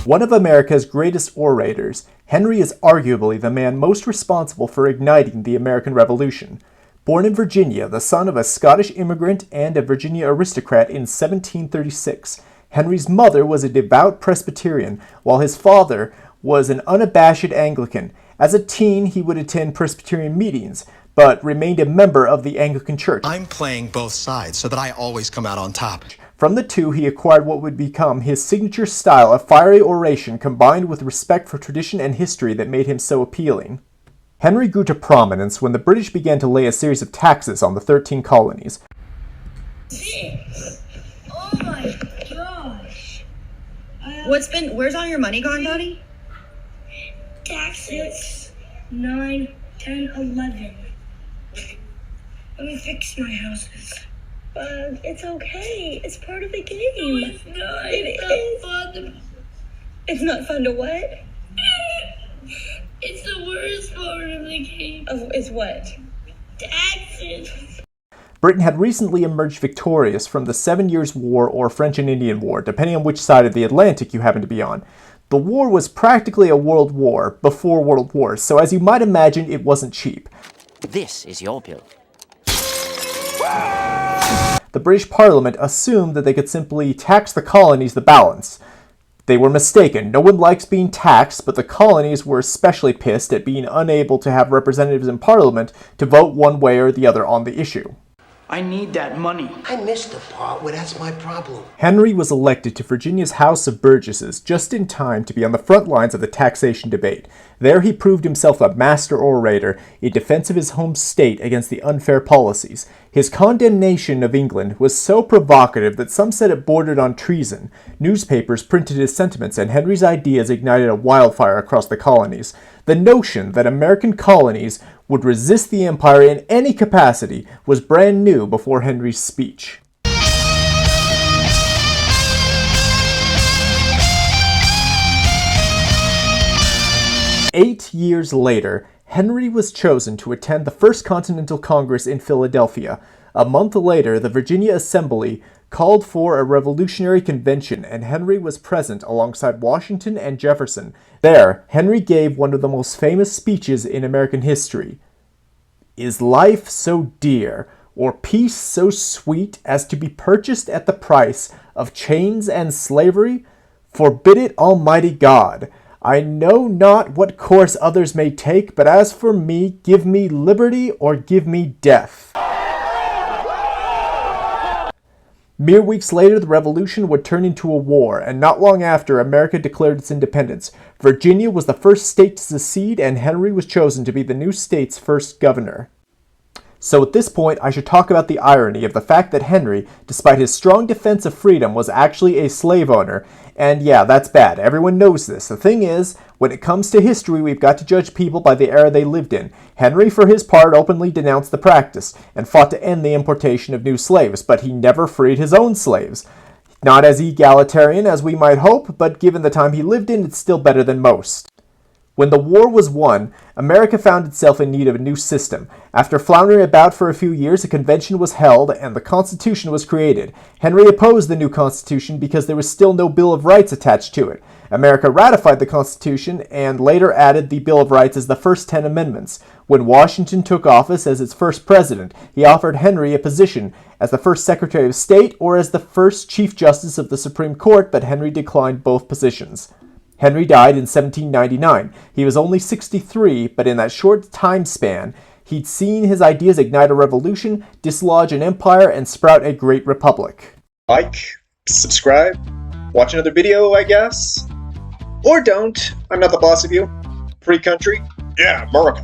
One of America's greatest orators, Henry is arguably the man most responsible for igniting the American Revolution. Born in Virginia, the son of a Scottish immigrant and a Virginia aristocrat in 1736, Henry's mother was a devout Presbyterian, while his father was an unabashed Anglican. As a teen, he would attend Presbyterian meetings, but remained a member of the Anglican Church. I'm playing both sides so that I always come out on top. From the two, he acquired what would become his signature style of fiery oration combined with respect for tradition and history that made him so appealing. Henry grew to prominence when the British began to lay a series of taxes on the 13 colonies. Oh my gosh. Where's all your money gone, Daddy? Taxes. 9, 10, 11. Let me fix my houses. But it's okay. It's part of the game. No, it's not. It's not fun. It's not fun to what? It's the worst part of the game. Oh, it's what? Taxes. Britain had recently emerged victorious from the 7 Years' War or French and Indian War, depending on which side of the Atlantic you happen to be on. The war was practically a world war before world wars, so as you might imagine, it wasn't cheap. This is your bill. The British Parliament assumed that they could simply tax the colonies the balance. They were mistaken. No one likes being taxed, but the colonies were especially pissed at being unable to have representatives in Parliament to vote one way or the other on the issue. I need that money. I missed the part where that's my problem. Henry was elected to Virginia's House of Burgesses just in time to be on the front lines of the taxation debate. There he proved himself a master orator in defense of his home state against the unfair policies. His condemnation of England was so provocative that some said it bordered on treason. Newspapers printed his sentiments, and Henry's ideas ignited a wildfire across the colonies. The notion that American colonies would resist the empire in any capacity was brand new before Henry's speech. Eight years later, Henry was chosen to attend the First Continental Congress in Philadelphia. A month later, the Virginia Assembly called for a revolutionary convention, and Henry was present alongside Washington and Jefferson. There, Henry gave one of the most famous speeches in American history. "Is life so dear, or peace so sweet, as to be purchased at the price of chains and slavery? Forbid it, Almighty God. I know not what course others may take, but as for me, give me liberty or give me death." Mere weeks later, the Revolution would turn into a war, and not long after, America declared its independence. Virginia was the first state to secede, and Henry was chosen to be the new state's first governor. So at this point, I should talk about the irony of the fact that Henry, despite his strong defense of freedom, was actually a slave owner. And yeah, that's bad. Everyone knows this. The thing is, when it comes to history, we've got to judge people by the era they lived in. Henry, for his part, openly denounced the practice and fought to end the importation of new slaves, but he never freed his own slaves. Not as egalitarian as we might hope, but given the time he lived in, it's still better than most. When the war was won, America found itself in need of a new system. After floundering about for a few years, a convention was held and the Constitution was created. Henry opposed the new Constitution because there was still no Bill of Rights attached to it. America ratified the Constitution and later added the Bill of Rights as the first 10 amendments. When Washington took office as its first president, he offered Henry a position as the first Secretary of State or as the first Chief Justice of the Supreme Court, but Henry declined both positions. Henry died in 1799. He was only 63, but in that short time span, he'd seen his ideas ignite a revolution, dislodge an empire, and sprout a great republic. Like, subscribe, watch another video, I guess. Or don't. I'm not the boss of you. Free country? Yeah, America.